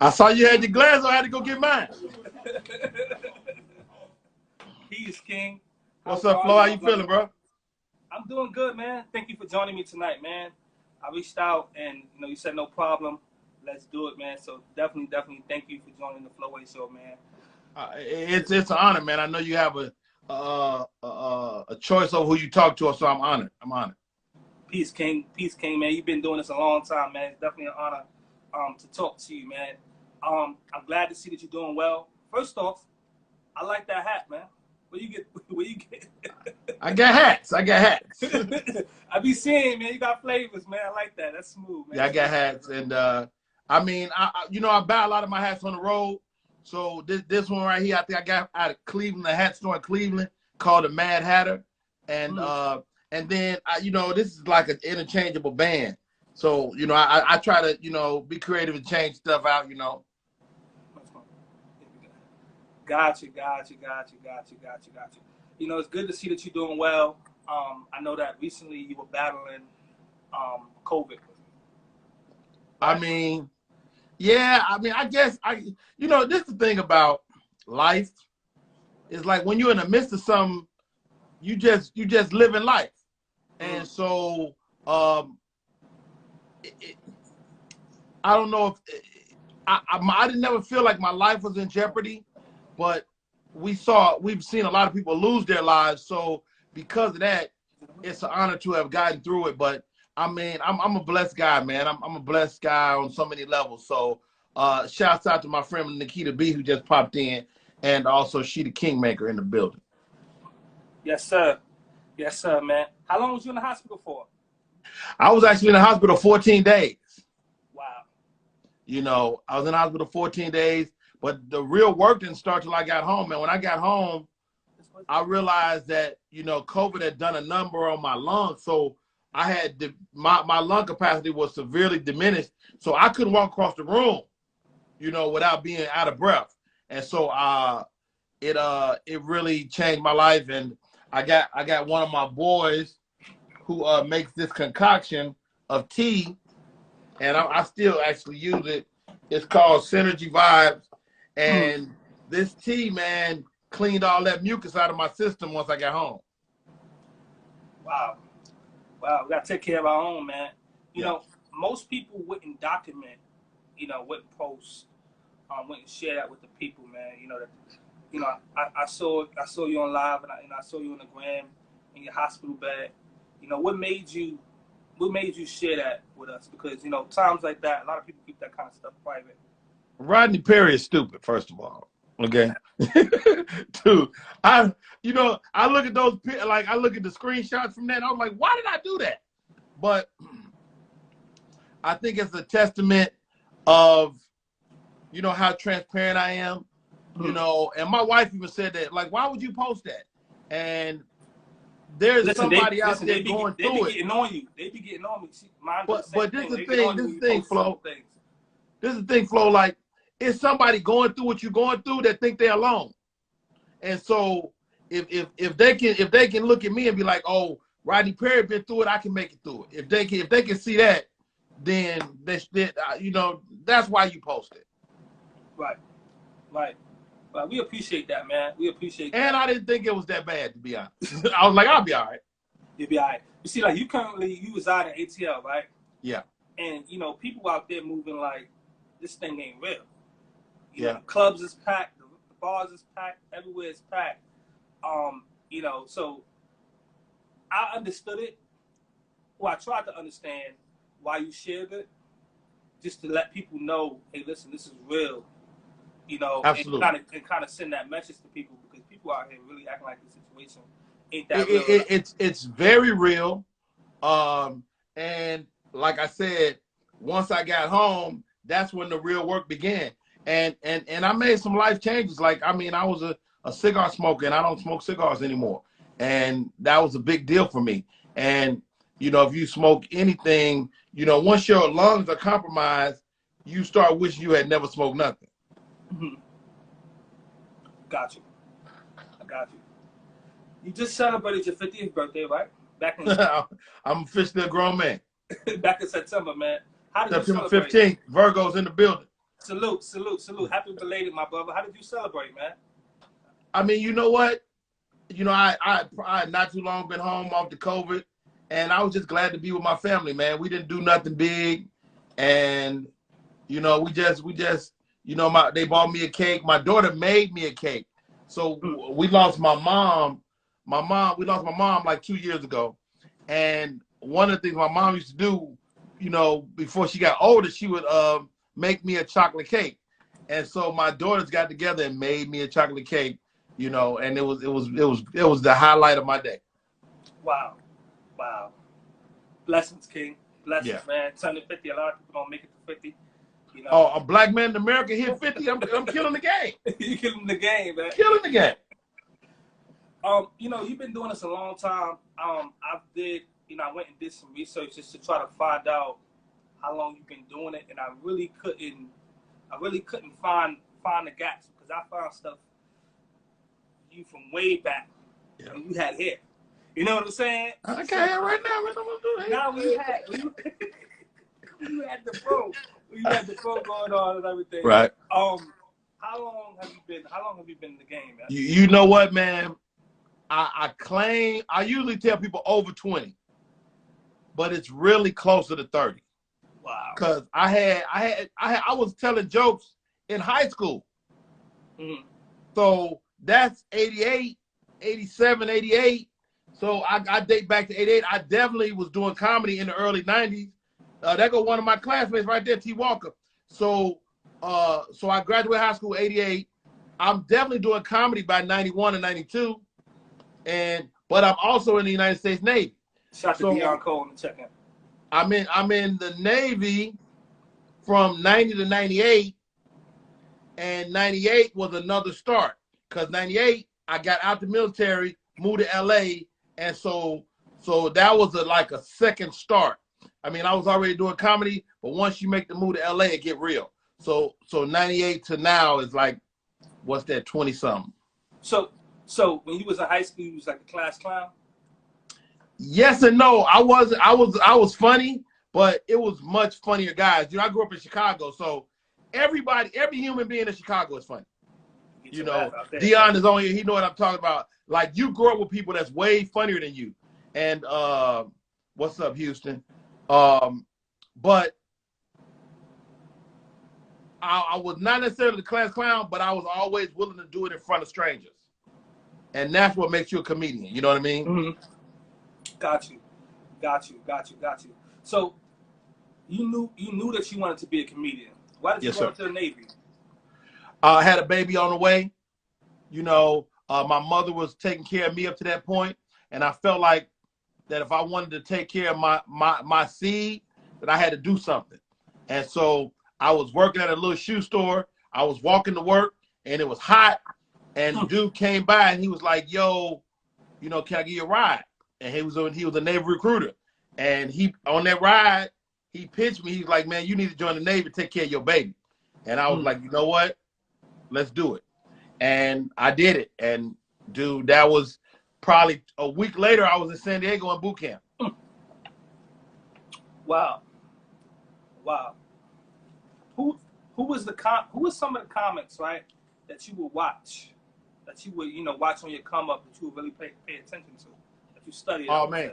I saw you had your glass on. I had to go get mine. Peace, King. What's up, Flo? How you feeling, bro? I'm doing good, man. Thank you for joining me tonight, man. I reached out and you said no problem. Let's do it, man. So definitely thank you for joining the FloWay Show, man. It's an honor, man. I know you have a choice of who you talk to, so I'm honored. I'm honored. Peace, King. Peace, King, man. You've been doing this a long time, man. It's definitely an honor to talk to you, man. I'm glad to see that you're doing well. First off, I like that hat, man. Where you get? I got hats. I I be seeing, man. You got flavors, man. I like that. That's smooth, man. Yeah, I got hats, and I mean, I buy a lot of my hats on the road. So this one right here, I think I got out of Cleveland, a hat store in Cleveland called the Mad Hatter, and then this is like an interchangeable band. So I try to be creative and change stuff out. Gotcha. It's good to see that you're doing well. I know that recently you were battling COVID. I mean, yeah. I mean, I guess this is the thing about life. It's like when you're in the midst of something, you just living life, and so I don't know if I didn't never feel like my life was in jeopardy. But we've seen a lot of people lose their lives. So because of that, it's an honor to have gotten through it. But I mean, I'm a blessed guy, man. I'm a blessed guy on so many levels. So shouts out to my friend Nikita B, who just popped in, and also She the Kingmaker in the building. Yes, sir, man. How long was you in the hospital for? I was actually in the hospital 14 days. Wow. I was in the hospital 14 days. But the real work didn't start till I got home. And when I got home, I realized that, COVID had done a number on my lungs. So I had my lung capacity was severely diminished. So I couldn't walk across the room, without being out of breath. And so it really changed my life. And I got one of my boys who makes this concoction of tea. And I still actually use it. It's called Synergy Vibes. And this tea, man, cleaned all that mucus out of my system once I got home. Wow. We got to take care of our own, man. Most people wouldn't document, wouldn't post, wouldn't share that with the people, man. I saw you on live and I saw you on the gram in your hospital bed. What made you share that with us? Because, times like that, a lot of people keep that kind of stuff private. Rodney Perry is stupid, first of all. Okay. Dude, I look at those, like I look at the screenshots from that, and I was like, why did I do that? But I think it's a testament of, how transparent I am, and my wife even said that, like, why would you post that? And there's somebody out there going through it. They be getting on you. They be getting on me. But this is the thing, Flo. This is the thing, Flo, like, it's somebody going through what you're going through that think they're alone. And so if they can look at me and be like, oh, Rodney Perry been through it, I can make it through it. If they can see that, then that's why you post it. Right. We appreciate that, man. We appreciate that. And I didn't think it was that bad, to be honest. I was like, I'll be all right. You'll be all right. You see, like, you reside in ATL, right? Yeah. And, people out there moving like, this thing ain't real. Yeah. The clubs is packed, the bars is packed, everywhere is packed. So I understood it. Well, I tried to understand why you shared it, just to let people know, hey, listen, this is real. Absolutely. And kind of send that message to people, because people out here really acting like the situation ain't that real. It's very real. And like I said, once I got home, that's when the real work began. And I made some life changes. Like, I mean, I was a cigar smoker, and I don't smoke cigars anymore. And that was a big deal for me. And, if you smoke anything, once your lungs are compromised, you start wishing you had never smoked nothing. Mm-hmm. Got you. I got you. You just celebrated your 50th birthday, right? I'm officially a grown man. Back in September, man. How did September you celebrate? 15th, Virgo's in the building. Salute, salute, salute. Happy belated, my brother. How did you celebrate, man? I mean, you know what? You know, I not too long been home off the COVID, and I was just glad to be with my family, man. We didn't do nothing big, and you know, we just you know, they bought me a cake. My daughter made me a cake. So we lost my mom. We lost my mom like 2 years ago, and one of the things my mom used to do, you know, before she got older, she would make me a chocolate cake. And so my daughters got together and made me a chocolate cake, you know, and it was the highlight of my day. Wow. Wow. Blessings, King. Blessings, Yeah. man. Turning 50. A lot of people don't make it to 50. You know? Oh, a black man in America hit 50. I'm killing the game. You're killing the game, man. Killing the game. You know, you've been doing this a long time. I went and did some research just to try to find out how long you've been doing it, and I really couldn't find the gaps, because I found stuff you from way back when you had hair. You know what I'm saying? I got hair right now. What I'm gonna do? Now you had the fro. You had the fro going on and everything. Right. How long have you been in the game, man? You know what, man? I usually tell people over 20, but it's really closer to 30. Wow. Because I was telling jokes in high school. Mm-hmm. So that's 88, 87, 88. So I date back to 88. I definitely was doing comedy in the early 90s. There go one of my classmates right there, T. Walker. So I graduated high school 88. I'm definitely doing comedy by 91 and 92. But I'm also in the United States Navy. Shout to Dion Cole in the check-in. I'm in the Navy from 90 to 98, and 98 was another start, because 98 I got out the military, moved to LA, and so that was like a second start. I mean, I was already doing comedy, but once you make the move to LA, it get real. So 98 to now is like, what's that, 20 something. So when you was in high school, you was like a class clown? Yes and no. I was funny, but it was much funnier guys. You know, I grew up in Chicago, so every human being in Chicago is funny. You know, Dion is on here. He know what I'm talking about. Like, you grow up with people that's way funnier than you. And what's up, Houston? But I was not necessarily the class clown, but I was always willing to do it in front of strangers. And that's what makes you a comedian. You know what I mean? Mm-hmm. Got you. So you knew that you wanted to be a comedian. Why did you go into the Navy? I had a baby on the way. You know, my mother was taking care of me up to that point, and I felt like that if I wanted to take care of my seed, that I had to do something. And so I was working at a little shoe store. I was walking to work, and it was hot. And the dude came by, and he was like, "Yo, you know, can I give you a ride?" And he was a Navy recruiter. And on that ride, he pitched me. He's like, "Man, you need to join the Navy, take care of your baby." And I was like, "You know what? Let's do it." And I did it. And dude, that was probably a week later. I was in San Diego in boot camp. Wow. Who was some of the comics, right, that you would watch, that you would, you know, watch on your come up, that you would really pay attention to, that you studied? Oh man,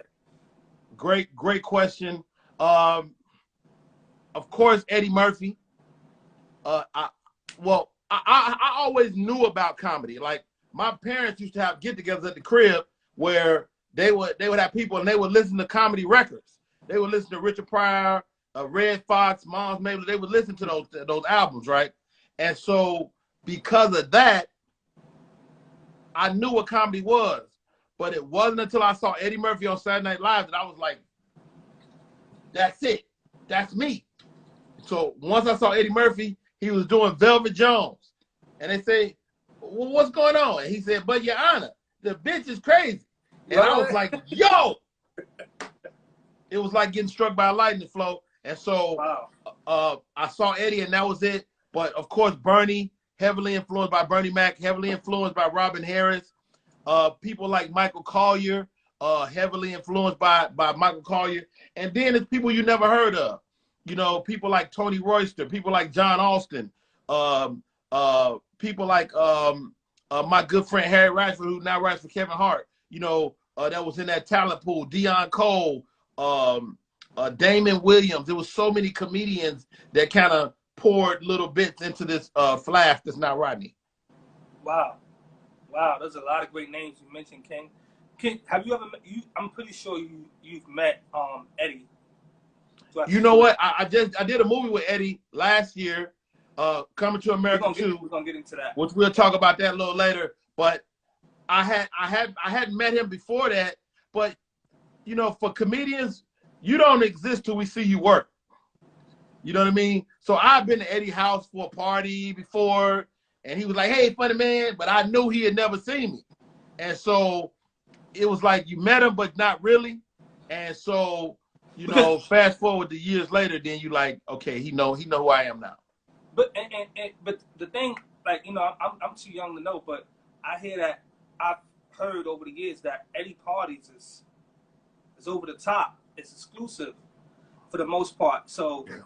great question. Of course, Eddie Murphy. I always knew about comedy. Like, my parents used to have get-togethers at the crib where they would have people and they would listen to comedy records. They would listen to Richard Pryor, Red Fox, Moms Mabley. They would listen to those albums, right? And so because of that, I knew what comedy was. But it wasn't until I saw Eddie Murphy on Saturday Night Live that I was like, that's it. That's me. So once I saw Eddie Murphy, he was doing Velvet Jones. And they say, well, what's going on? And he said, "But Your Honor, the bitch is crazy." And I was like, yo! It was like getting struck by a lightning flow. And so I saw Eddie, and that was it. But of course, Bernie, heavily influenced by Bernie Mac, heavily influenced by Robin Harris. People like Michael Collier, heavily influenced by Michael Collier. And then it's people you never heard of. You know, people like Tony Royster, people like John Austin, people like my good friend Harry Rashford, who now writes for Kevin Hart. That was in that talent pool. Dion Cole, Damon Williams. There was so many comedians that kind of poured little bits into this flash that's not Rodney. Wow. There's a lot of great names you mentioned, King. Have you ever met? I'm pretty sure you've met Eddie. You know what? I did a movie with Eddie last year, Coming to America 2. We're gonna get into that, which we'll talk about that a little later. But I hadn't met him before that. But for comedians, you don't exist till we see you work. You know what I mean? So I've been to Eddie's house for a party before, and he was like, "Hey, funny man," but I knew he had never seen me, and so it was like you met him, but not really. And so, fast forward to years later, then you like, okay, he know who I am now. But but the thing, like, I'm too young to know, but I hear that I've heard over the years that Eddie parties is over the top. It's exclusive for the most part. So, for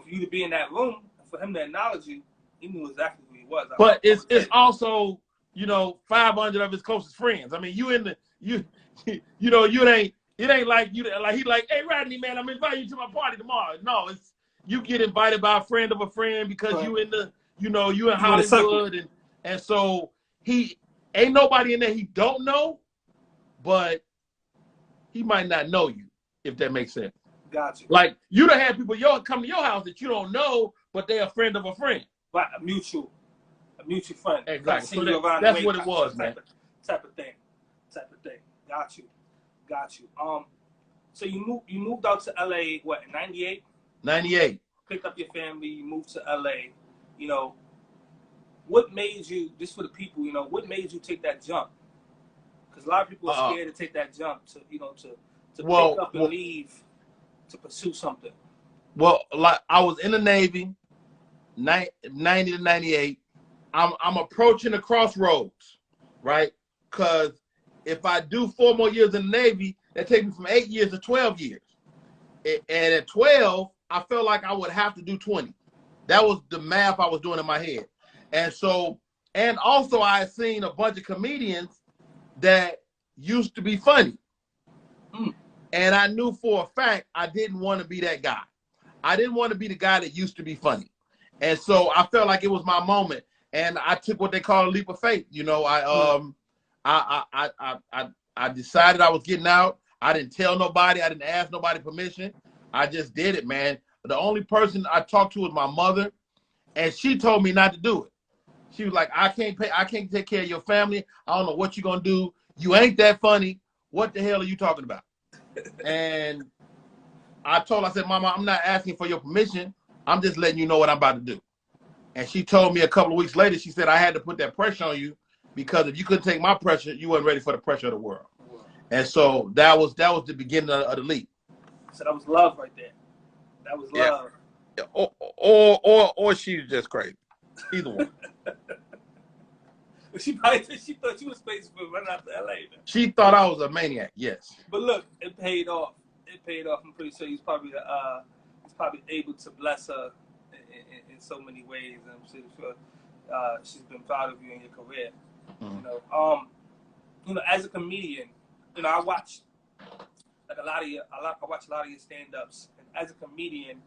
you to be in that room, for him to acknowledge you, he knew exactly who he was. But it's also 500 of his closest friends. I mean, it ain't like he like, "Hey, Rodney, man, I'm inviting you to my party tomorrow." No, it's you get invited by a friend of a friend because you in the you in Hollywood, and so he ain't nobody in there he don't know, but he might not know you, if that makes sense. Gotcha. Like you done had people come to your house that you don't know, but they're a friend of a friend. Right, a mutual friend. Exactly. So that's what it was, man. Type of thing. Got you. So you moved out to LA, what, in 98? 98. Picked up your family, you moved to LA. What made you, just for the people, what made you take that jump? Because a lot of people are scared to take that jump to pick up and leave to pursue something. Well, like I was in the Navy, 90 to 98. I'm approaching the crossroads, right? Because if I do 4 more years in the Navy, that takes me from 8 years to 12 years. And at 12, I felt like I would have to do 20. That was the math I was doing in my head. And so, and also I had seen a bunch of comedians that used to be funny. And I knew for a fact I didn't want to be that guy. I didn't want to be the guy that used to be funny. And so I felt like it was my moment. And I took what they call a leap of faith. I decided I was getting out. I didn't tell nobody. I didn't ask nobody permission. I just did it, man. The only person I talked to was my mother, and she told me not to do it. She was like, I can't take care of your family. I don't know what you're going to do. You ain't that funny. What the hell are you talking about? And I said, Mama, I'm not asking for your permission. I'm just letting you know what I'm about to do. And she told me a couple of weeks later, she said, I had to put that pressure on you because if you couldn't take my pressure, you weren't ready for the pressure of the world. And so that was the beginning of the leap. So that was love right there. That was love. Yeah. Or she was just crazy. Either one. She thought you was crazy for running out to LA. Man. She thought I was a maniac. Yes. But look, it paid off. I'm pretty sure he's probably able to bless her in so many ways. And I'm sure she's been proud of you in your career. Mm-hmm. As a comedian, I watch a lot of your stand-ups. And as a comedian,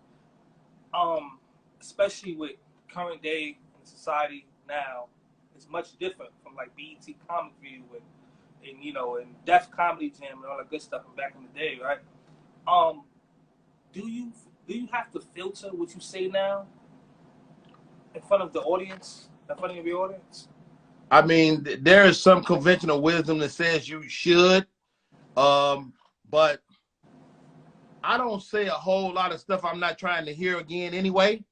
especially with current day in society now, it's much different from like BET Comic View and Def Comedy Jam and all that good stuff from back in the day, right? Do you have to filter what you say now in front of the audience, in front of your audience? I mean, there is some conventional wisdom that says you should, but I don't say a whole lot of stuff I'm not trying to hear again anyway.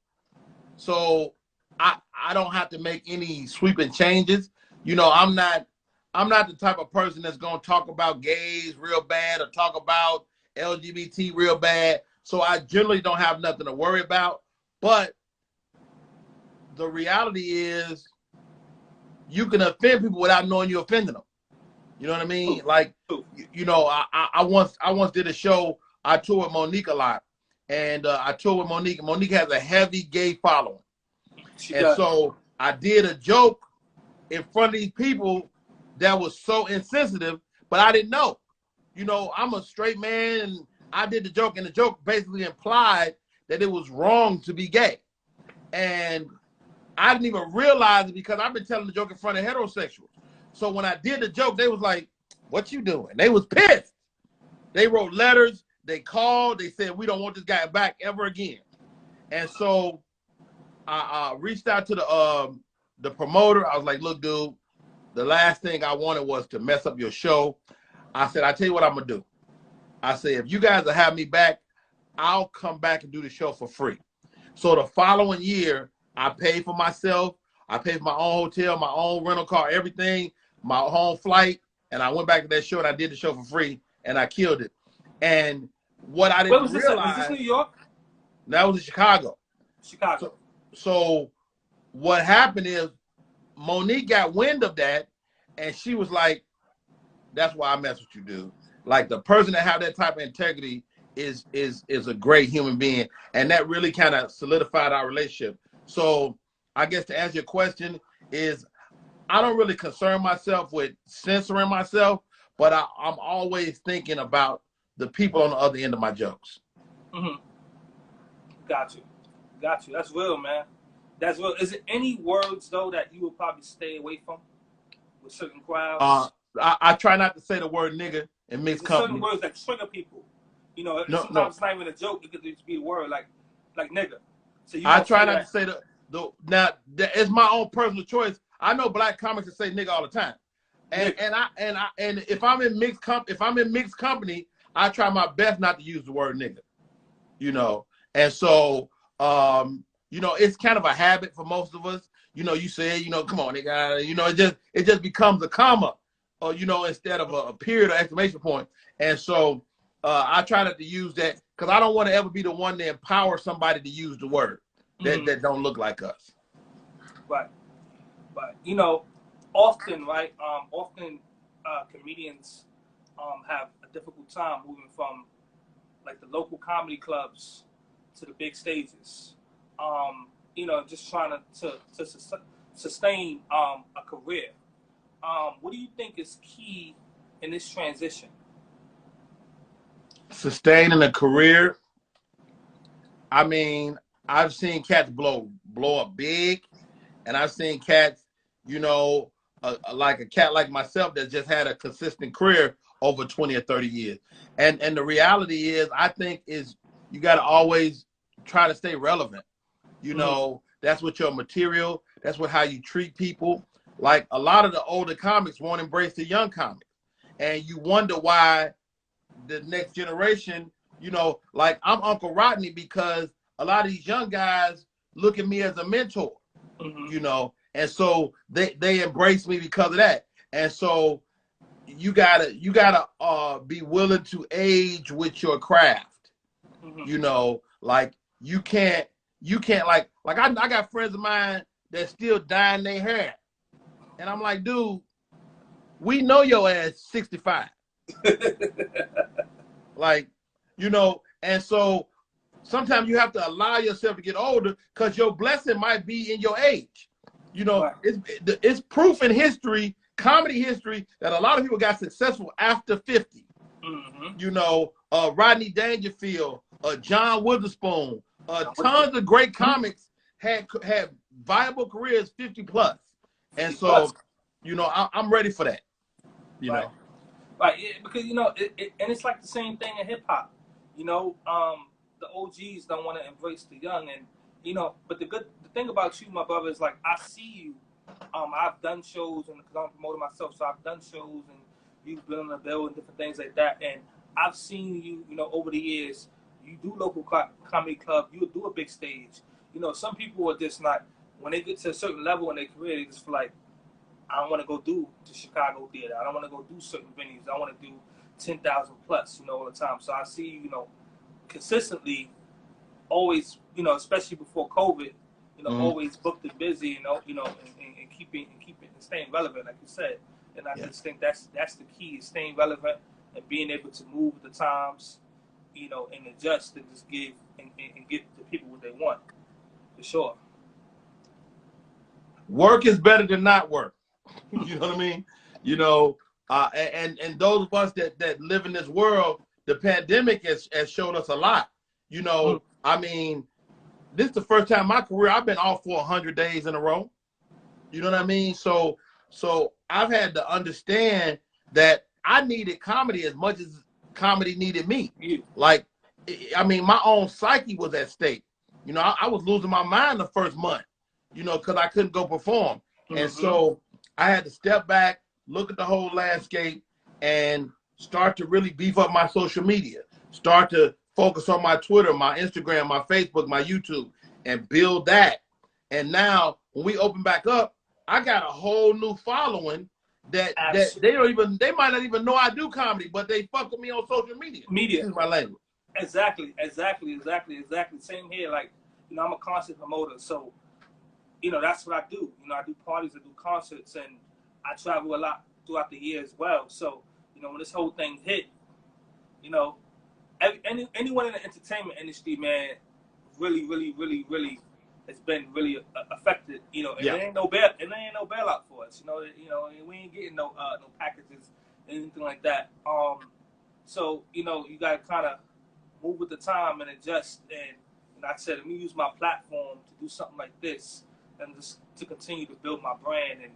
So I don't have to make any sweeping changes. I'm not the type of person that's gonna talk about gays real bad or talk about LGBT real bad. So I generally don't have nothing to worry about. But the reality is you can offend people without knowing you're offending them. You know what I mean? Like, I once did a show. I toured with Monique a lot, and I toured with Monique. Monique has a heavy gay following, She And does. so I did a joke in front of these people that was so insensitive, but I didn't know. You know, I'm a straight man, and I did the joke, and the joke basically implied that it was wrong to be gay. And I didn't even realize it because I've been telling the joke in front of heterosexuals. So when I did the joke, they was like, "What you doing?" They was pissed. They wrote letters. They called. They said, "We don't want this guy back ever again." And so I reached out to the promoter. I was like, "Look, dude, the last thing I wanted was to mess up your show." I said, "I tell you what I'm gonna do." I said, "If you guys will have me back, I'll come back and do the show for free." So the following year, I paid for myself. I paid for my own hotel, my own rental car, everything, my home flight, and I went back to that show and I did the show for free, and I killed it. And what I didn't realize, was this New York? that was in Chicago. Chicago. So what happened is Monique got wind of that, and she was like, "That's why I mess with you, dude. Like, the person that have that type of integrity is a great human being," and that really kind of solidified our relationship. So I guess to answer your question is, I don't really concern myself with censoring myself, but I'm always thinking about the people on the other end of my jokes. Mm-hmm. Got you. That's real, man. That's real. Is it any words though that you would probably stay away from with certain crowds? I try not to say the word nigga in mixed company. Certain words that trigger people. You know, No, sometimes it's not even a joke. It could just be a word like nigga. So you I try not that. to say now it's my own personal choice. I know black comics that say nigga all the time, and if I'm in mixed company, I try my best not to use the word nigga. You know, and so you know, it's kind of a habit for most of us. You know, you say, you know, come on, nigga. You know, it just becomes a comma, or you know, instead of a period or exclamation point. And so I try not to use that because I don't want to ever be the one to empower somebody to use the word that don't look like us. Right. But you know, often, right? Comedians have a difficult time moving from like the local comedy clubs to the big stages. You know, just trying to sustain a career. What do you think is key in this transition? Sustaining a career. I mean, I've seen cats blow up big, and I've seen cats, you know, like a cat like myself that just had a consistent career over 20 or 30 years. And the reality is, I think is you got to always try to stay relevant. You know, that's what your material, that's what how you treat people. Like a lot of the older comics won't embrace the young comics. And you wonder why the next generation, you know, like I'm Uncle Rodney because a lot of these young guys look at me as a mentor, you know, and so they embrace me because of that. And so you gotta be willing to age with your craft, you know, like you can't like I got friends of mine that still dyeing their hair, and I'm like, dude, we know your ass 65. Like, you know, and so sometimes you have to allow yourself to get older because your blessing might be in your age. You know, Right. it's proof in history, comedy history, that a lot of people got successful after 50. You know, Rodney Dangerfield, John Witherspoon, tons of great comics had viable careers 50 plus. And so, you know, I'm ready for that. You know. Right, because you know, and it's like the same thing in hip hop. You know, the OGs don't want to embrace the young, and you know. But the thing about you, my brother, is like I see you. I've done shows, and because I'm promoting myself, so I've done shows, and you've been on the bill and different things like that. And I've seen you, you know, over the years. You do local comedy club. You do a big stage. You know, some people are just not when they get to a certain level in their career, they just feel like, I don't want to go do the Chicago theater. I don't want to go do certain venues. I want to do 10,000 plus, you know, all the time. So I see, you know, consistently, always, you know, especially before COVID, you know, always booked and busy, you know, and keeping and staying relevant, like you said. And I just think that's the key, is staying relevant and being able to move with the times, you know, and adjust and just give and give the people what they want, for sure. work is better than not work. You know what I mean? You know, and those of us that live in this world, the pandemic has showed us a lot. You know, I mean, this is the first time in my career I've been off for 100 days in a row. You know what I mean? So I've had to understand that I needed comedy as much as comedy needed me. Like, I mean, my own psyche was at stake. You know, I was losing my mind the first month, you know, because I couldn't go perform. And so I had to step back, look at the whole landscape, and start to really beef up my social media. Start to focus on my Twitter, my Instagram, my Facebook, my YouTube, and build that. And now when we open back up, I got a whole new following that they might not even know I do comedy, but they fuck with me on social media. This is my language. Exactly. Same here. Like, you know, I'm a concert promoter, so you know that's what I do. You know, I do parties, I do concerts, and I travel a lot throughout the year as well. So, you know, when this whole thing hit, you know, anyone in the entertainment industry, man, really has been really affected. You know, and there ain't no bailout for us. You know, we ain't getting no packages, anything like that. So you know, you gotta kind of move with the time and adjust. And I said, let me use my platform to do something like this, and just to continue to build my brand and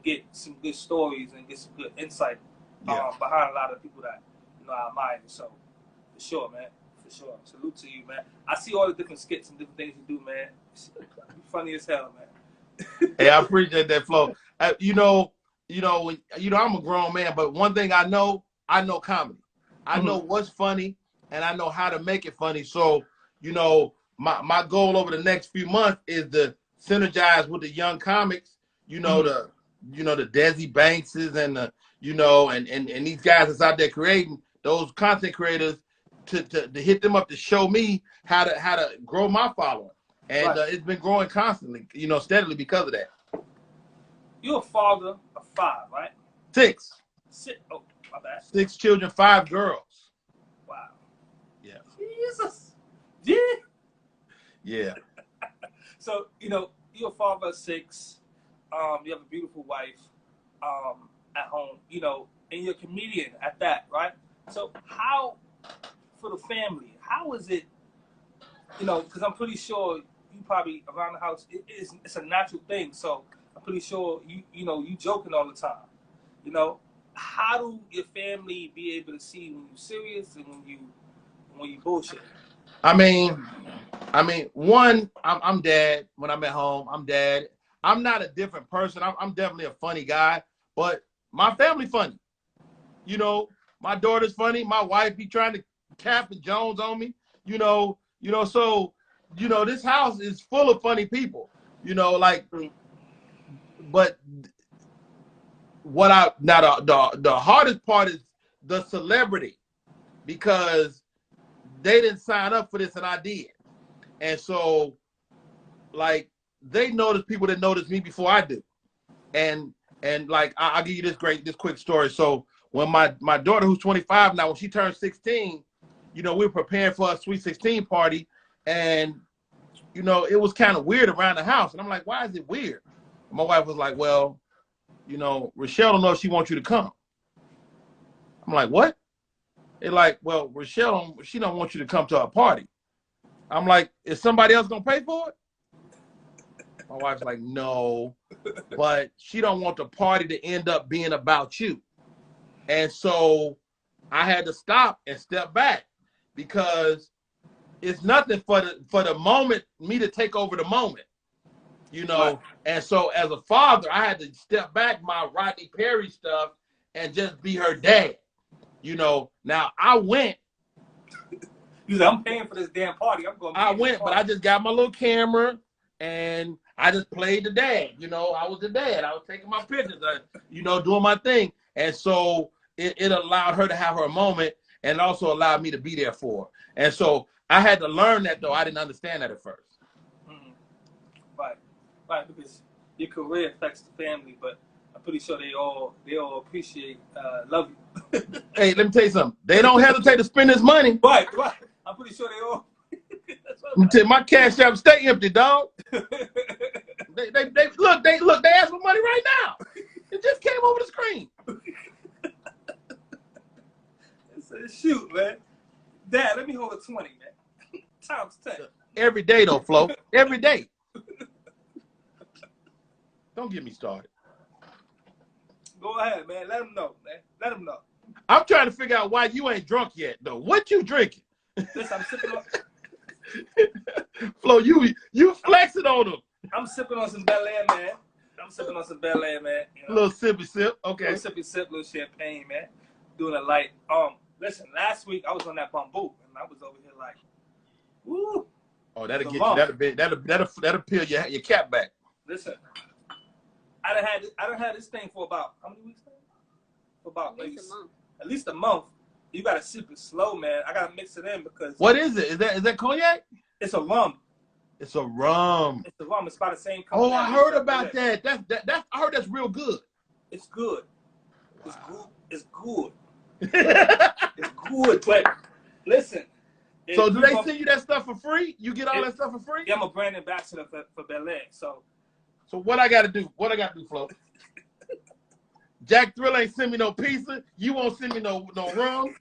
get some good stories and get some good insight behind a lot of people that, you know, I admire. So for sure, man. For sure. Salute to you, man. I see all the different skits and different things you do, man. You're funny as hell, man. Hey, I appreciate that, Flo. You know, I'm a grown man, but one thing I know comedy. I know what's funny, and I know how to make it funny. So, you know, my goal over the next few months is to synergize with the young comics. You know, the Desi Bankses and the, you know, and these guys that's out there creating, those content creators, to hit them up to show me how to grow my following. And it's been growing constantly, you know, steadily because of that. You're a father of 5, right? 6. Oh, my bad. 6 children, 5 girls. Wow. Yeah. Jesus. Yeah. Yeah. So, you know, you're a father of 6. You have a beautiful wife at home, you know, and you're a comedian at that, right? So how, for the family, how is it, you know, because I'm pretty sure you probably around the house, it's a natural thing. So I'm pretty sure you know, you joking all the time. You know, how do your family be able to see when you're serious and when you bullshit? I mean, one, I'm dad when I'm at home. I'm dad. I'm not a different person. I'm definitely a funny guy, but my family funny. You know, my daughter's funny. My wife be trying to Cap and Jones on me. You know, so, you know, this house is full of funny people. You know, like, but the hardest part is the celebrity, because they didn't sign up for this and I did. And so, like, they notice people that notice me before I do. And like, I'll give you this quick story. So when my daughter, who's 25 now, when she turned 16, you know, we were preparing for a Sweet 16 party, and, you know, it was kind of weird around the house. And I'm like, why is it weird? And my wife was like, well, you know, Rochelle don't know if she wants you to come. I'm like, what? They're like, well, Rochelle, she don't want you to come to our party. I'm like, is somebody else gonna pay for it? My wife's like, no, but she don't want the party to end up being about you. And so I had to stop and step back, because it's nothing for the moment, me to take over the moment, you know. Right. And so as a father, I had to step back my Rodney Perry stuff and just be her dad, you know. Now I went. You said, I'm paying for this damn party. I went, but I just got my little camera and I just played the dad. You know, I was the dad. I was taking my pictures, you know, doing my thing. And so it allowed her to have her moment, and also allowed me to be there for her. And so I had to learn that, though. I didn't understand that at first. Mm-hmm. Right, because your career affects the family, but I'm pretty sure they all appreciate, love you. Hey, let me tell you something. They don't hesitate to spend this money. Right. I'm pretty sure they all. Let me tell you, my cash app stay empty, dog. They asked for money right now. It just came over the screen. Shoot, man. Dad, let me hold a 20, man. Times 10. Every day though, Flo. Every day. Don't get me started. Go ahead, man. Let them know, man. Let them know. I'm trying to figure out why you ain't drunk yet, though. What you drinking? Listen, I'm sipping on. Flo, you flexing on them. I'm sipping on some Bel Air, man. You know? Little sippy sip. Okay. Little sippy sip, little champagne, man. Doing a light. Listen, last week I was on that bamboo, and I was over here like, woo. Oh, that'll get you. That'll peel your cap back. Listen, I done had this thing for about how many weeks? For about at least a month. You gotta sip it slow, man. I gotta mix it in because. What is it? Is that cognac? It's a rum. It's a rum. It's a rum. It's by the same company. Oh, I heard about that. I heard that's real good. It's good. Wow. It's good. It's good. But listen. So do they send you that stuff for free? You get all that stuff for free? Yeah, I'm a brand ambassador for Bel Air. So what I gotta do? What I gotta do, Flo? Jack Thrill ain't send me no pizza. You won't send me no rum.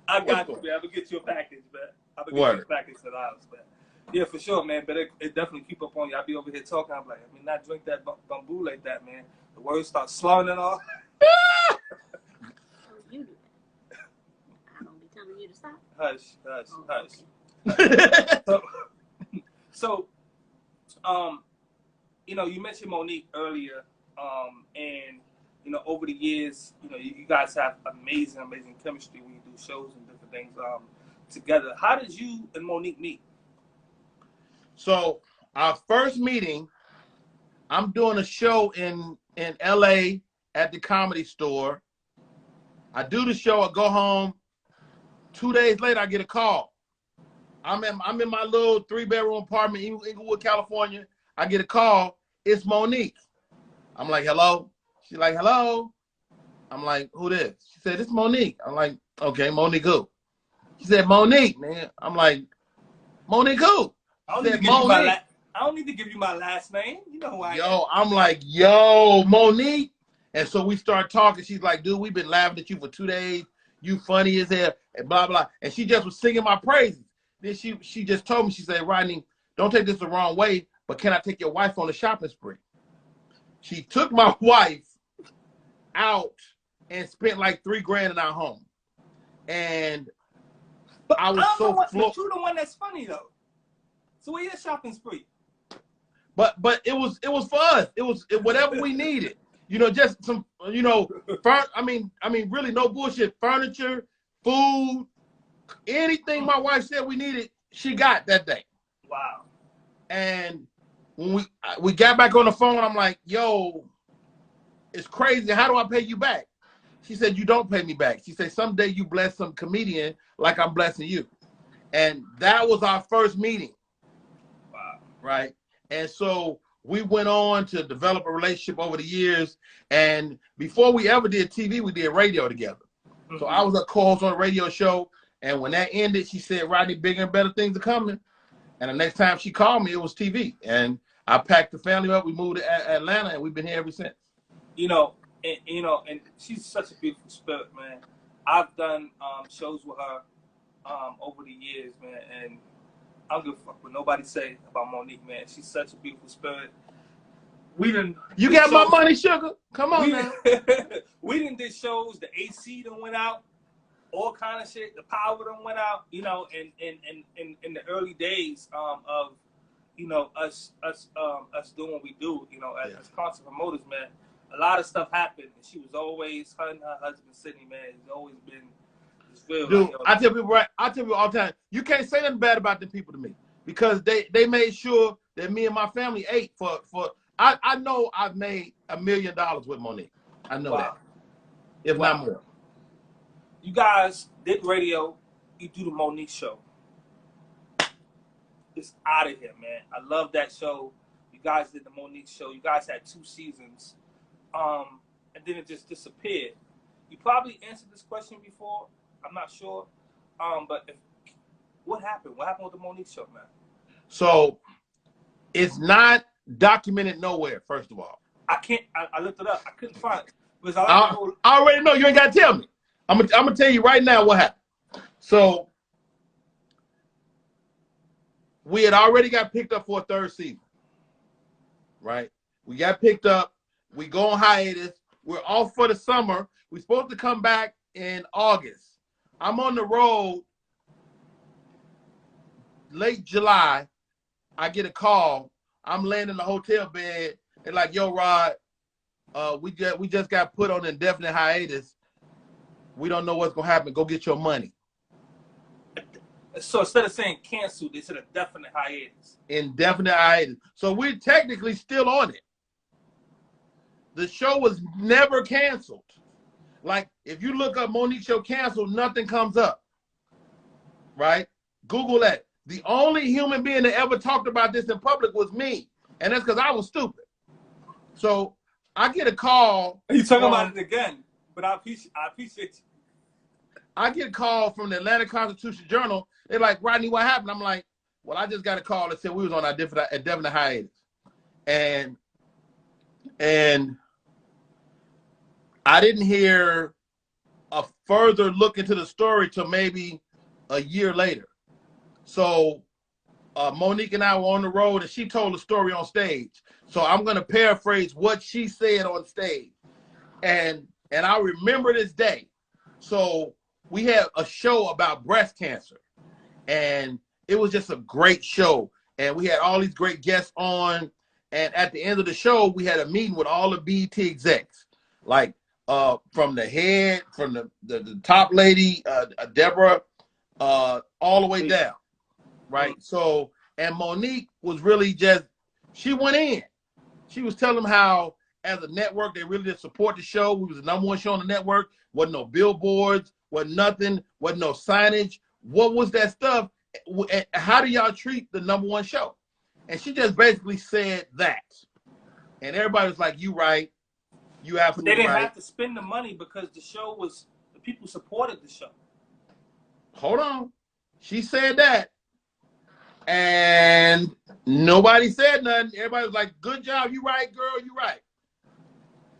I got you, man. I'm gonna get you a package, man. I'm gonna get you a package to the house, man. Yeah, for sure, man. But it definitely keep up on you. I'll be over here talking. I'm like, not drink that bamboo like that, man. The words start slurring and all. You do that. I don't be telling you to stop. Hush. So, you mentioned Monique earlier, and over the years, you guys have amazing chemistry when you do shows and different things together. How did you and Monique meet? So our first meeting, I'm doing a show in LA at the Comedy Store. I do the show, I go home. 2 days later, I get a call. I'm in my little 3-bedroom apartment in Inglewood, California. I get a call. It's Monique. I'm like, hello? She's like, hello? I'm like, who this? She said, it's Monique. I'm like, okay, Monique who? She said, Monique, man. I'm like, Monique who? I don't need to give you my last name. You know who I am. I'm like, yo, Monique. And so we start talking. She's like, dude, we've been laughing at you for 2 days. You funny as hell, and blah, blah. And she just was singing my praises. Then she just told me, she said, Rodney, don't take this the wrong way, but can I take your wife on a shopping spree? She took my wife out and spent like $3,000 in our home. And I was but you're the one that's funny though. So where your shopping spree? But it was for us. It was whatever we needed. Just some, really no bullshit. Furniture, food, anything my wife said we needed, she got that day. Wow. And when we got back on the phone, I'm like, yo, it's crazy. How do I pay you back? She said, you don't pay me back. She said, someday you bless some comedian like I'm blessing you. And that was our first meeting. Wow. Right? And so we went on to develop a relationship over the years. And before we ever did TV, we did radio together. Mm-hmm. So I was a co-host on a radio show. And when that ended, she said, Rodney, bigger and better things are coming. And the next time she called me, it was TV. And I packed the family up. We moved to Atlanta, and we've been here ever since. And she's such a beautiful spirit, man. I've done shows with her over the years, man. And I don't give a fuck what nobody say about Monique, man. She's such a beautiful spirit. You got my money, sugar? Come on, man. We done did shows. The AC done went out. All kind of shit. The power done went out. In the early days of us doing what we do. As concert promoters, man. A lot of stuff happened. And she was always her and her husband Sydney, man. It's always been real. Dude, I tell people all the time, you can't say nothing bad about the people to me because they made sure that me and my family ate for. I know I've made $1 million with Monique. I know that, if not more. You guys did radio. You do the Monique Show. It's out of here, man. I love that show. You guys did the Monique Show. You guys had 2 seasons, and then it just disappeared. You probably answered this question before. I'm not sure, but what happened? What happened with the Monique Show, man? So It's not documented nowhere, first of all. I looked it up. I couldn't find it. Because I already know. You ain't got to tell me. I'm gonna tell you right now what happened. So we had already got picked up for a third season, right? We got picked up. We go on hiatus. We're off for the summer. We're supposed to come back in August. I'm on the road late July. I get a call. I'm laying in the hotel bed. They're like, yo, Rod, we just got put on indefinite hiatus. We don't know what's going to happen. Go get your money. So instead of saying canceled, they said a definite hiatus. Indefinite hiatus. So we're technically still on it. The show was never canceled. Like, if you look up Monique Show canceled, nothing comes up. Right? Google that. The only human being that ever talked about this in public was me. And that's because I was stupid. So I get a call. You talking about it again, but I appreciate you. I get a call from the Atlanta Constitution Journal. They're like, Rodney, what happened? I'm like, well, I just got a call that said we was on a definite hiatus. And I didn't hear a further look into the story till maybe a year later. So Monique and I were on the road, and she told the story on stage. So I'm going to paraphrase what she said on stage. And I remember this day. So we had a show about breast cancer, and it was just a great show. And we had all these great guests on. And at the end of the show, we had a meeting with all the BET execs, like from the head, from the top lady, Deborah, all the way down, right? So, and Monique was really just, she went in. She was telling them how, as a network, they really did support the show. We was the #1 show on the network. Wasn't no billboards, wasn't nothing, wasn't no signage. What was that stuff? How do y'all treat the #1 show? And she just basically said that. And everybody was like, you right. You absolutely right. They didn't have to spend the money because the people supported the show. Hold on. She said that. And nobody said nothing. Everybody was like, good job. You right, girl. You right.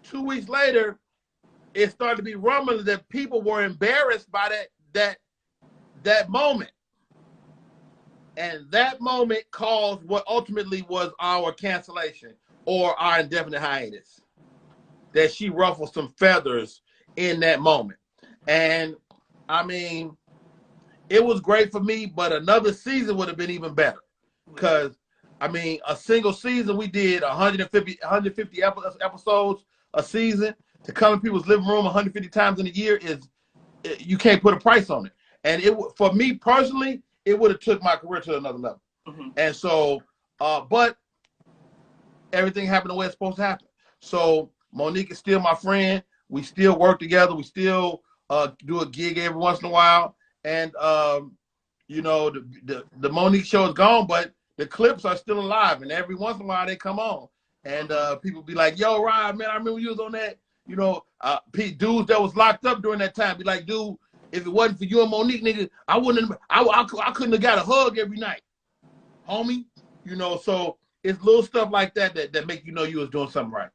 2 weeks later, it started to be rumbling that people were embarrassed by that moment. And that moment caused what ultimately was our cancellation or our indefinite hiatus. That she ruffled some feathers in that moment. And I mean, it was great for me, but another season would have been even better. Because, I mean, a single season, we did 150 episodes a season. To come in people's living room 150 times in a year you can't put a price on it. And for me personally, it would have took my career to another level. Mm-hmm. And so, but everything happened the way it's supposed to happen. So Monique is still my friend. We still work together. We still do a gig every once in a while. And, you know, the Monique Show is gone, but the clips are still alive. And every once in a while they come on. And people be like, yo, Rod, man, I remember you was on that. You know, dudes that was locked up during that time be like, dude, if it wasn't for you and Monique, nigga, I couldn't have got a hug every night, homie. You know, so it's little stuff like that make you know you was doing something right.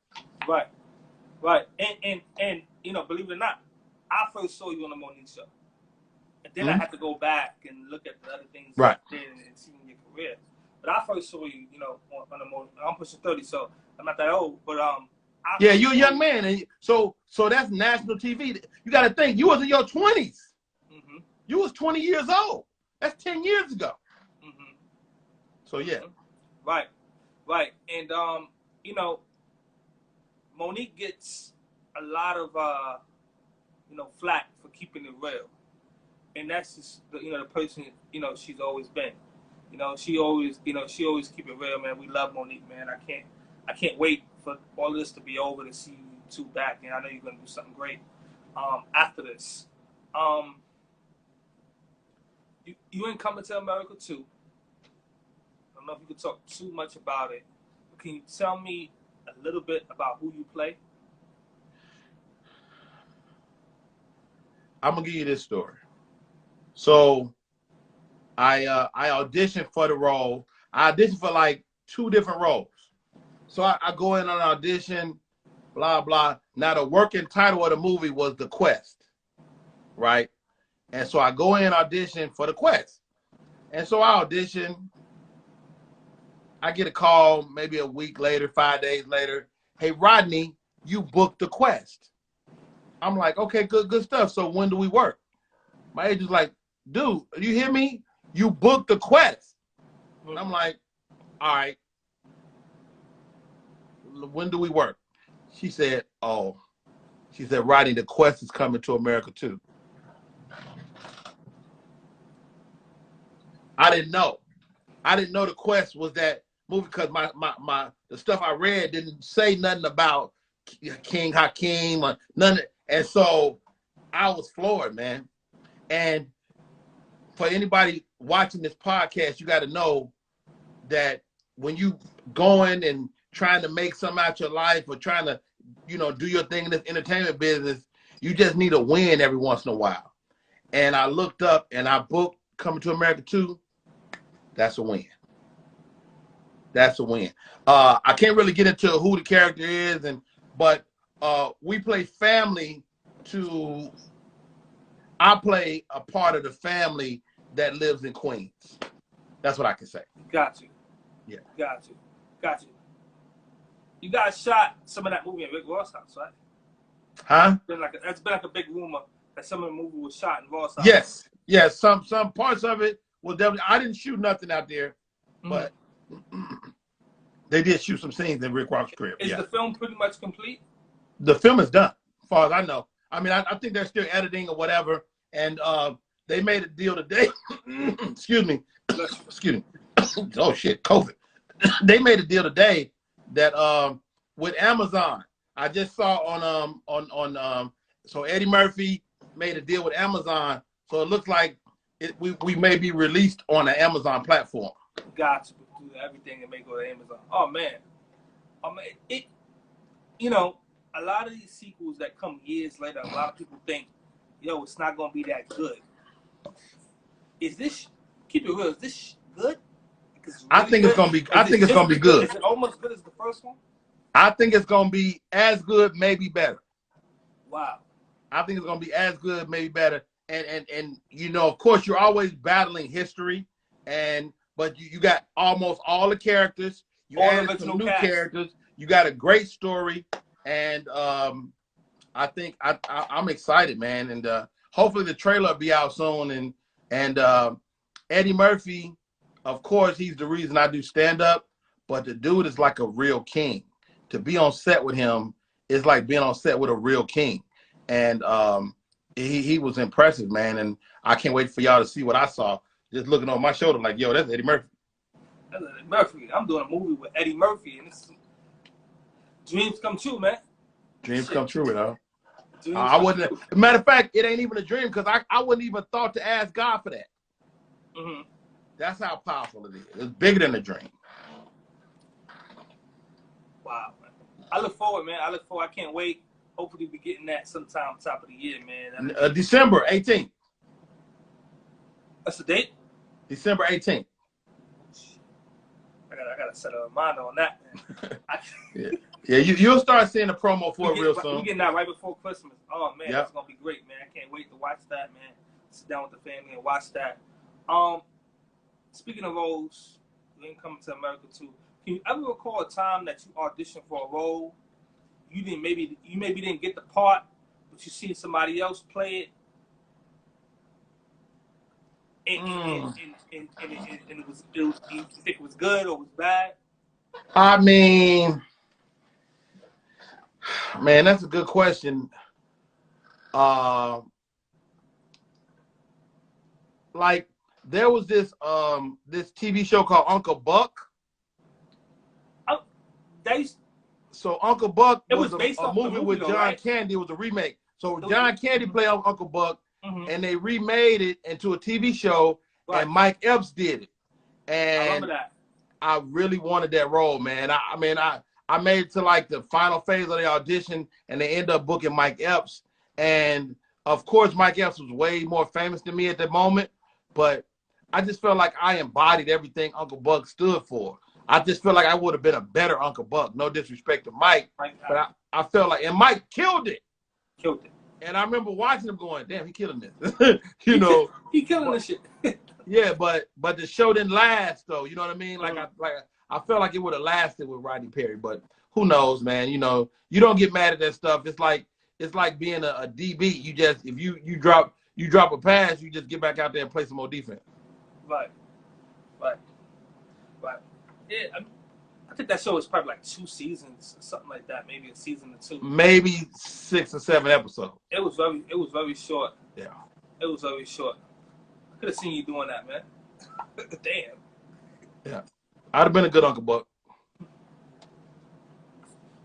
Right. And you know, believe it or not, I first saw you on the Monique Show. And then I had to go back and look at the other things you did and see in your career. But I first saw you, you know, on the Monique. I'm pushing 30, so I'm not that old. But yeah, you're a young man, and so that's national TV. You got to think, you was in your 20s. Mm-hmm. You was 20 years old. That's 10 years ago. Mm-hmm. So yeah. Right. And you know, Monique gets a lot of you know, flack for keeping it real, and that's just the person she's always been. She always keep it real, man. We love Monique, man. I can't wait for all this to be over to see you two back, and I know you're gonna do something great after this. You ain't Coming to America too. I don't know if you could talk too much about it, but can you tell me a little bit about who you play? I'm gonna give you this story. So I auditioned for the role. I auditioned for like 2 different roles. So I go in on an audition, blah, blah. Now, the working title of the movie was The Quest, right? And so I go in audition for The Quest. And so I audition. I get a call maybe a week later, 5 days later. Hey, Rodney, you booked The Quest. I'm like, okay, good stuff. So when do we work? My agent's like, dude, you hear me? You booked The Quest. And I'm like, all right. When do we work? She said, Rodney, The Quest is coming to America too. I didn't know. The Quest was that movie because the stuff I read didn't say nothing about King Hakeem or none. And so I was floored, man. And for anybody watching this podcast, you got to know that when you going and trying to make something out your life or trying to, do your thing in this entertainment business, you just need a win every once in a while. And I looked up and I booked Coming to America 2. That's a win. That's a win. I can't really get into who the character is, but we play family I play a part of the family that lives in Queens. That's what I can say. Got you. Yeah. Got you. You guys shot some of that movie in Rick Ross' house, right? Huh? That's been like a big rumor that some of the movie was shot in Ross' house. Yes. Some parts of it was definitely. I didn't shoot nothing out there, but they did shoot some scenes in Rick Ross' crib. Is the film pretty much complete? The film is done, as far as I know. I mean, I think they're still editing or whatever, and they made a deal today. Excuse me. Oh shit, COVID. They made a deal today that with Amazon. I just saw on so Eddie Murphy made a deal with Amazon, so it looks like we may be released on the Amazon platform. Got to do everything and make go to Amazon. Oh man, a lot of these sequels that come years later, a lot of people think, it's not gonna be that good. Is this? Keep it real. Is this good? Really I think it's gonna be. I think it's gonna be good. Is it almost good as the first one? I think it's gonna be as good, maybe better. Wow. I think it's gonna be as good, maybe better. And of course, you're always battling history, but you got almost all the characters. You added some new characters. You got a great story, and I think I'm excited, man. And hopefully the trailer will be out soon. And Eddie Murphy, of course, he's the reason I do stand up. But the dude is like a real king. To be on set with him is like being on set with a real king. And he was impressive, man. And I can't wait for y'all to see what I saw. Just looking on my shoulder like, yo, that's Eddie Murphy. That's Eddie Murphy. I'm doing a movie with Eddie Murphy. And it's dreams come true, man. Dreams come true, you know. I wouldn't. Matter of fact, it ain't even a dream because I wouldn't even thought to ask God for that. Mm-hmm. That's how powerful it is. It's bigger than a dream. Wow, man. I look forward, man. I can't wait. Hopefully we getting that sometime top of the year, man. December 18th. That's the date? December 18th. I gotta set a reminder on that, man. Yeah, you'll start seeing the promo for it real soon. We're getting that right before Christmas. Oh man, Yep. That's gonna be great, man. I can't wait to watch that, man. Sit down with the family and watch that. Speaking of roles, we ain't coming to America too. Can you ever recall a time that you auditioned for a role? You maybe didn't get the part, but you seen somebody else play it, and it was you think it was good or was bad? I mean, man, that's a good question. Like there was this TV show called Uncle Buck. So Uncle Buck was a movie with John Candy. It was a remake. So John Candy played Uncle Buck, and they remade it into a TV show, and Mike Epps did it. And I remember that. I really wanted that role, man. I made it to like the final phase of the audition, and they ended up booking Mike Epps. And of course, Mike Epps was way more famous than me at the moment, but I just felt like I embodied everything Uncle Buck stood for. I just feel like I would have been a better Uncle Buck. No disrespect to Mike, but I felt like, and Mike killed it. Killed it. And I remember watching him going, damn, he killing this. You know. He killing this shit. Yeah, but the show didn't last though. You know what I mean? Like I felt like it would have lasted with Rodney Perry, but who knows, man? You know, you don't get mad at that stuff. It's like being a DB. You just if you drop a pass, you just get back out there and play some more defense. Right. Yeah, I think that show was probably like 2 seasons or something like that. Maybe a season or 2. Maybe 6 or 7 episodes. It was very short. Yeah. It was very short. I could have seen you doing that, man. Damn. Yeah. I'd have been a good Uncle Buck.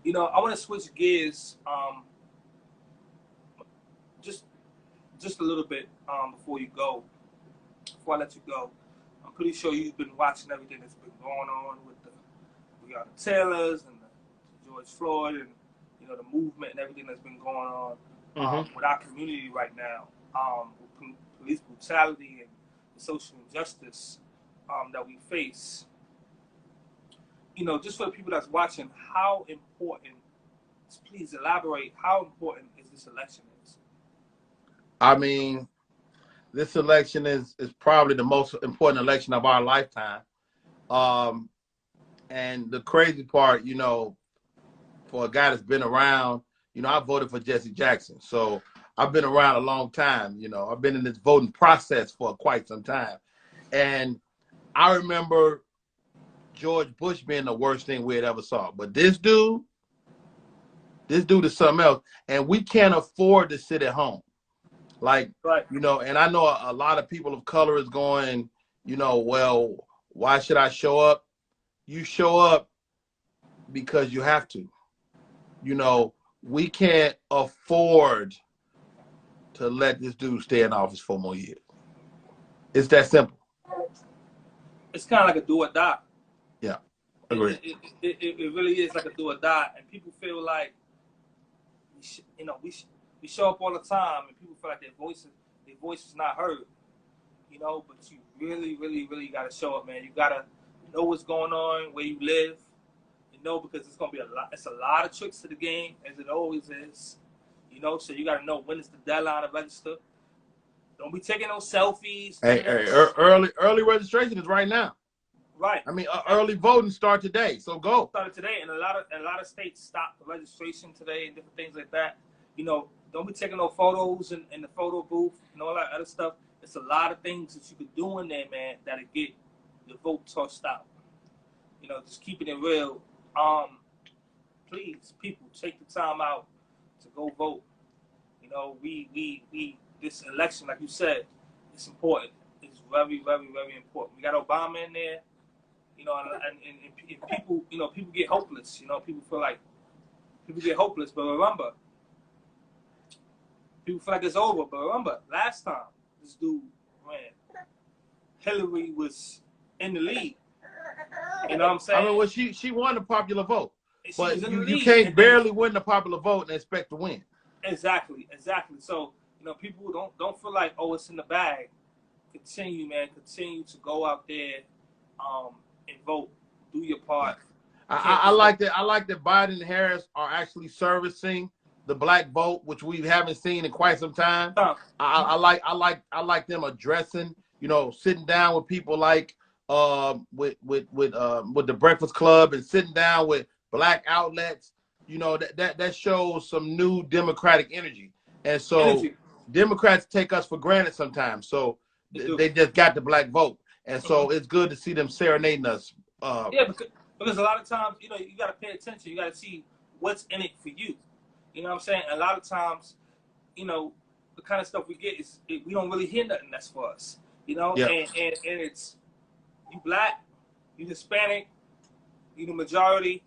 You know, I want to switch gears just a little bit before I let you go. I'm pretty sure you've been watching everything that's been going on with the Breonna Taylors and the George Floyd and, you know, the movement and everything that's been going on with our community right now, with police brutality and the social injustice that we face. You know, just for the people that's watching, how important, please elaborate, how important is this election is? I mean, this election is probably the most important election of our lifetime. And the crazy part, you know, for a guy that's been around, you know, I voted for Jesse Jackson. So I've been around a long time, you know. I've been in this voting process for quite some time. And I remember George Bush being the worst thing we had ever saw. But this dude is something else. And we can't afford to sit at home. Like, you know, and I know a lot of people of color is going, you know, well, why should I show up? You show up because you have to. You know, we can't afford to let this dude stay in office 4 more years. It's that simple. It's kind of like a do or die. Yeah, agree. It really is like a do or die. And people feel like, you know, we show up all the time, and people feel like their voice is not heard, you know. But you really, really, really got to show up, man. You got to know what's going on, where you live, you know, because it's gonna be it's a lot of tricks to the game, as it always is, you know. So you got to know when is the deadline to register. Don't be taking no selfies. Hey, early registration is right now. Right. I mean, early voting start today, so go. Started today, and a lot of states stopped the registration today and different things like that. You know, don't be taking no photos in the photo booth and all that other stuff. It's a lot of things that you could do in there, man, that'll get the vote tossed out. You know, just keeping it real. Please, people, take the time out to go vote. You know, we this election, like you said, it's important. It's very, very, very important. We got Obama in there. You know, and people, you know, people get hopeless. You know, people feel like people get hopeless, but remember. People feel like it's over, but remember, last time this dude ran, Hillary was in the lead. You know what I'm saying? I mean, well, she won the popular vote, but you can't and barely win the popular vote and expect to win. Exactly. So, you know, people don't feel like, oh, it's in the bag. Continue, man. Continue to go out there and vote. Do your part. I like that. I like that Biden and Harris are actually servicing the black vote, which we haven't seen in quite some time. I like them addressing, you know, sitting down with people like with the Breakfast Club and sitting down with black outlets. You know, that shows some new Democratic energy. And so Democrats take us for granted sometimes. So they just got the black vote. And so it's good to see them serenading us. Yeah, because a lot of times, you know, you got to pay attention. You got to see what's in it for you. You know what I'm saying? A lot of times, you know, the kind of stuff we get is we don't really hear nothing that's for us. You know, and it's you black, you Hispanic, you the majority,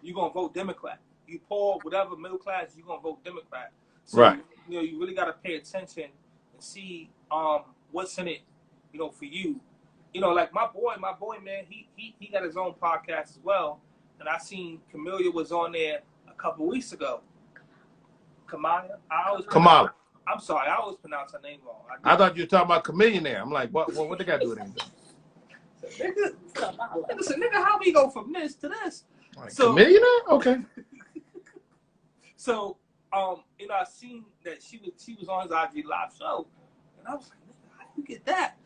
you gonna vote Democrat. You poor, whatever, middle class, you gonna vote Democrat. So, right. You know, you really got to pay attention and see what's in it, you know, for you. You know, like my boy, man, he got his own podcast as well, and I seen Camellia was on there a couple weeks ago. Kamala. I'm sorry, I always pronounce her name wrong. I thought you were talking about Chameleonaire. I'm like, what they got to do with anything? nigga, how we go from this to this? Like, So, comedian? Okay. So, you know, I seen that she was on his IG live show, and I was like, nigga, how do you get that?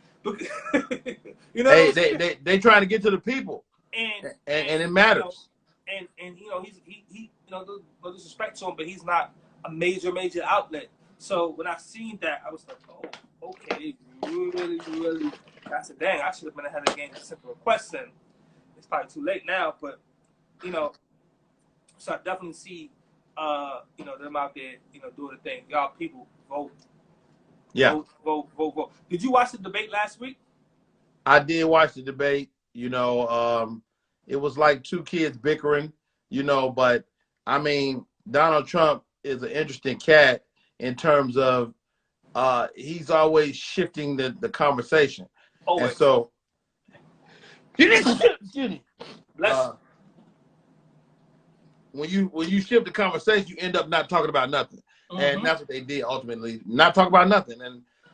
You know, Hey, they trying to get to the people, and it matters. And you know, he you know, no disrespect to him, but he's not a major outlet. So when I seen that, I was like, oh, okay, really. I said, dang, I should have been ahead of the game to simple request, and it's probably too late now. But you know, so I definitely see, you know, them out there, you know, doing the thing. Y'all people vote. Yeah. Vote. Did you watch the debate last week? I did watch the debate. You know, it was like two kids bickering. You know, but I mean, Donald Trump is an interesting cat in terms of he's always shifting the conversation. Always. And so, when you shift the conversation, you end up not talking about nothing. Mm-hmm. And that's what they did ultimately, not talk about nothing.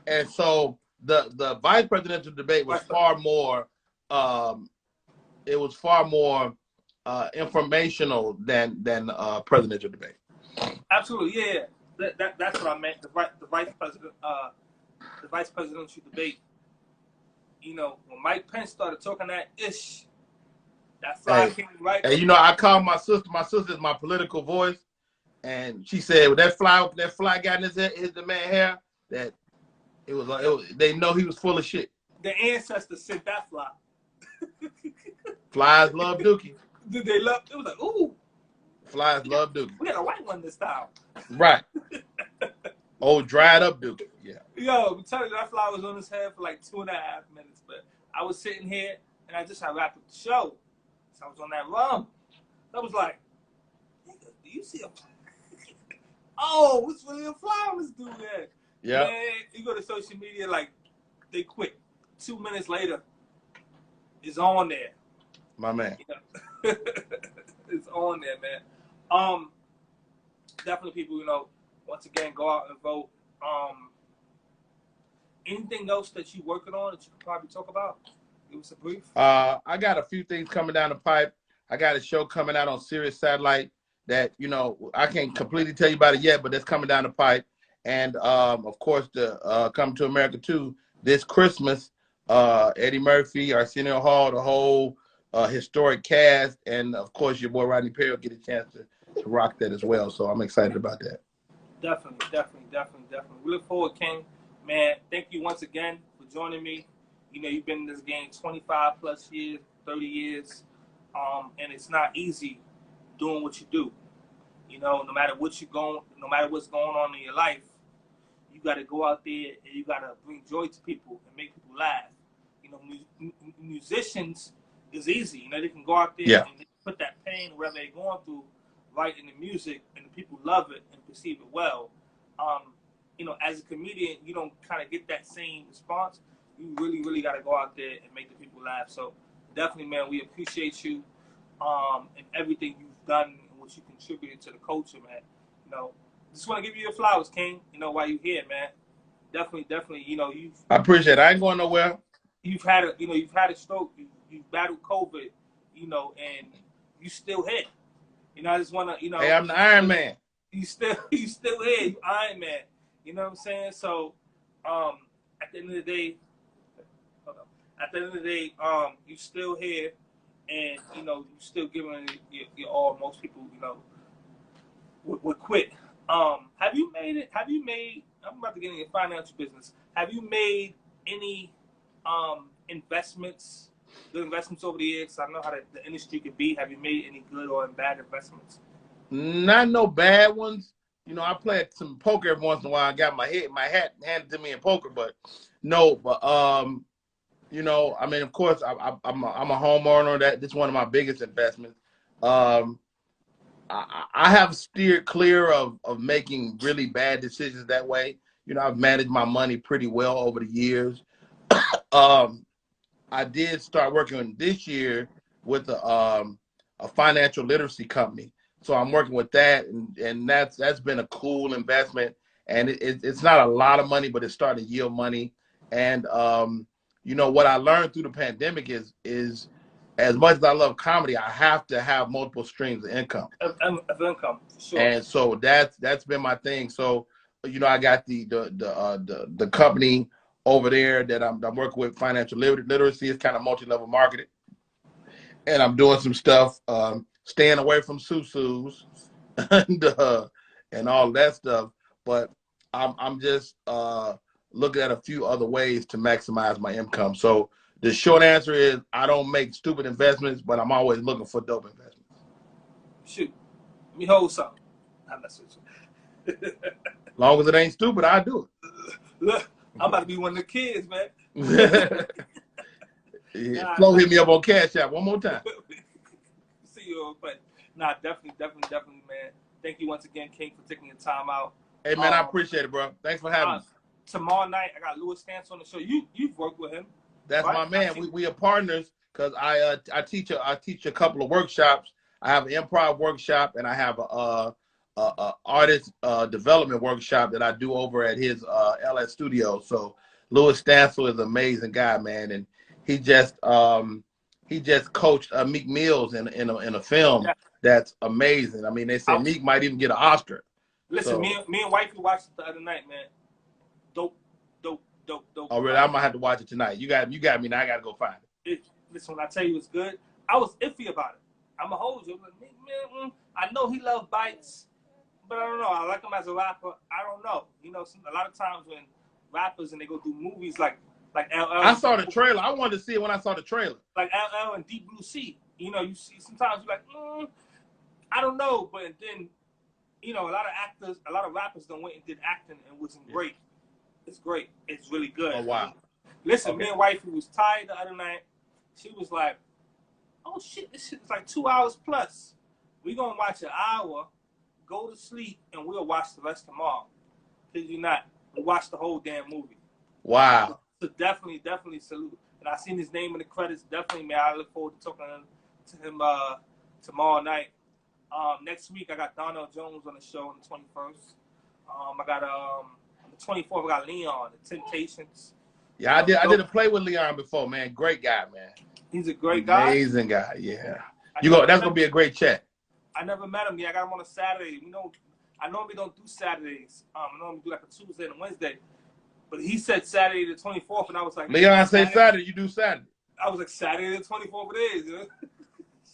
And so the vice presidential debate was far more informational than presidential debate. Absolutely, yeah. That's what I meant. The vice presidential debate. You know, when Mike Pence started talking that ish, that fly came right. And you know, I called my sister. My sister is my political voice, and she said, "When that fly got in his the man hair, that it was they know he was full of shit." The ancestors sent that fly. Flies love Dookie. Did they love? It was like, ooh. Flies love Dookie. We got a white one this time. Right. Old dried up Dookie. Yeah. Yo, I'm telling you, that fly was on his head for like 2.5 minutes. But I was sitting here and I just had wrapped up the show. So I was on that rum. I was like, nigga, do you see a fly? Oh, what's really a fly on this dude there? Yeah. Man, you go to social media, like, they quit. 2 minutes later, it's on there. My man. You know? It's on there, man. Definitely people, you know, once again, go out and vote. Anything else that you're working on that you could probably talk about? Give us a brief. I got a few things coming down the pipe. I got a show coming out on Sirius Satellite that, you know, I can't completely tell you about it yet, but that's coming down the pipe. And, of course, the Come to America 2 this Christmas, Eddie Murphy, Arsenio Hall, the whole historic cast, and, of course, your boy Rodney Perry will get a chance to rock that as well. So I'm excited about that. Definitely. We look forward, King. Man, thank you once again for joining me. You know, you've been in this game 25 plus years, 30 years, and it's not easy doing what you do. You know, no matter what's going on in your life, you got to go out there and you got to bring joy to people and make people laugh. You know, musicians is easy. You know, they can go out there and they put that pain, whatever they're going through, right in the music, and the people love it and perceive it well. You know, as a comedian, you don't kind of get that same response. You really got to go out there and make the people laugh. So definitely, man, we appreciate you and everything you've done and what you contributed to the culture, man. You know, just want to give you your flowers, King. You know, while you're here, man. Definitely. You know, I appreciate it. I ain't going nowhere. You've had a stroke. You've battled COVID. You know, and you still here. You know, I just want to, you know. Hey, I'm the Iron Man. You still here. You Iron Man. You know what I'm saying? So, at the end of the day, you still here, and you know you still giving your all. Most people, you know, would quit. Have you made? I'm about to get into your financial business. Have you made any investments? Good investments over the years. I know how the industry could be. Have you made any good or bad investments? Not no bad ones. You know, I play some poker every once in a while. I got my hat handed to me in poker, but no. But you know, I mean, of course, I'm a homeowner. That's one of my biggest investments. I have steered clear of making really bad decisions that way. You know, I've managed my money pretty well over the years. I did start working this year with a financial literacy company. So I'm working with that, and that's been a cool investment. And it's not a lot of money, but it's starting to yield money. And you know, what I learned through the pandemic is as much as I love comedy, I have to have multiple streams of income. Of income, for sure. And so that's been my thing. So, you know, I got the company over there that I'm working with, financial literacy. It's kind of multi-level marketing, and I'm doing some stuff, staying away from susus and all that stuff. But I'm just looking at a few other ways to maximize my income. So the short answer is I don't make stupid investments, but I'm always looking for dope investments. Shoot, let me hold something. I'm not switching. As long as it ain't stupid, I do it. Look, I'm about to be one of the kids, man. Yeah, Flo hit me up on Cash App one more time. See you, but nah, definitely, man. Thank you once again, King, for taking your time out. Hey man, I appreciate it, bro. Thanks for having me. Tomorrow night, I got Louis Stance on the show. You've worked with him. That's right? my man. We are partners because I teach a couple of workshops. I have an improv workshop and I have a artist development workshop that I do over at his LS studio. So Louis Stansel is an amazing guy, man, and he just coached Meek Mills in a film that's amazing. I mean, they said Meek might even get an Oscar. Listen, so, me and wifey watched it the other night, man. Dope. Oh really? I might have to watch it tonight. You got me now. I gotta go find it. Listen, when I tell you it's good, I was iffy about it. I'm a hold you. Man, I know he loves bites, but I don't know. I like him as a rapper. I don't know. You know, a lot of times when rappers and they go do movies like LL. I saw the trailer. I wanted to see it when I saw the trailer. Like LL and Deep Blue Sea. You know, you see sometimes you're like, I don't know, but then, you know, a lot of rappers done went and did acting and wasn't great. It's great. It's really good. Oh wow. Listen, me and wifey was tired the other night. She was like, oh shit, this shit is like 2 hours plus. We gonna watch an hour, go to sleep, and we'll watch the rest tomorrow. Kid you not. We watched the whole damn movie. Wow. So definitely salute. And I seen his name in the credits. Definitely, man. I look forward to talking to him tomorrow night. Next week I got Donnell Jones on the show on the 21st. I got on the 24th I got Leon, the Temptations. Yeah, I did a play with Leon before, man. Great guy, man. He's a great guy. Amazing guy, yeah. That's gonna be a great chat. I never met him yet. I got him on a Saturday. You know, I normally don't do Saturdays. I normally do like a Tuesday and a Wednesday. But he said Saturday the 24th, and I was like, Leon say Saturday, you do Saturday. I was like, Saturday the 24th it is. You know?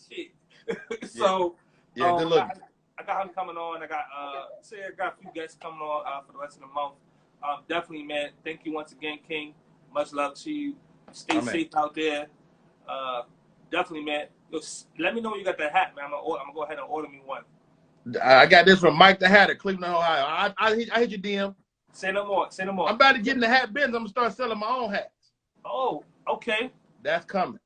Shit. So yeah, good luck. I got him coming on. I got a few guests coming on for the rest of the month. Definitely, man. Thank you once again, King. Much love to you. Stay safe out there. Definitely, man. Let me know when you got that hat, man. I'm gonna go ahead and order me one. I got this from Mike the Hatter, Cleveland, Ohio. I hit your DM. Say no more. I'm about to get in the hat business. I'm gonna start selling my own hats. Oh, okay. That's coming.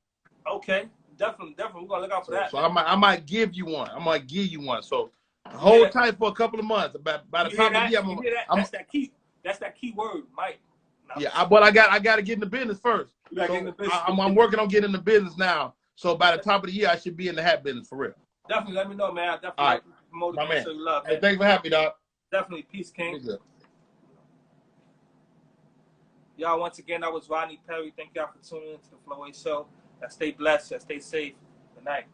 Okay, definitely. We're gonna look out for that. So I might give you one. I'm gonna give you one. So hold tight for a couple of months. By the time of the year, that's that key word, Mike. No. Yeah, but I got to get in the business first. I'm working on getting in the business now. So by the top of the year, I should be in the hat business for real. Definitely, let me know, man. Definitely all right. Promote my man. Show you love, man. Hey, thanks for having me, dog. Definitely, peace, King. Y'all, once again, that was Rodney Perry. Thank y'all for tuning into the FloWay Show. Y'all stay blessed. Y'all stay safe. Good night.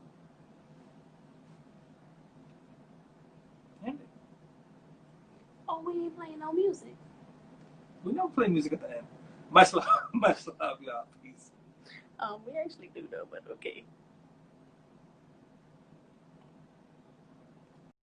Oh, we ain't playing no music. We never play music at the end. Much love, y'all. Peace. We actually do though, but okay.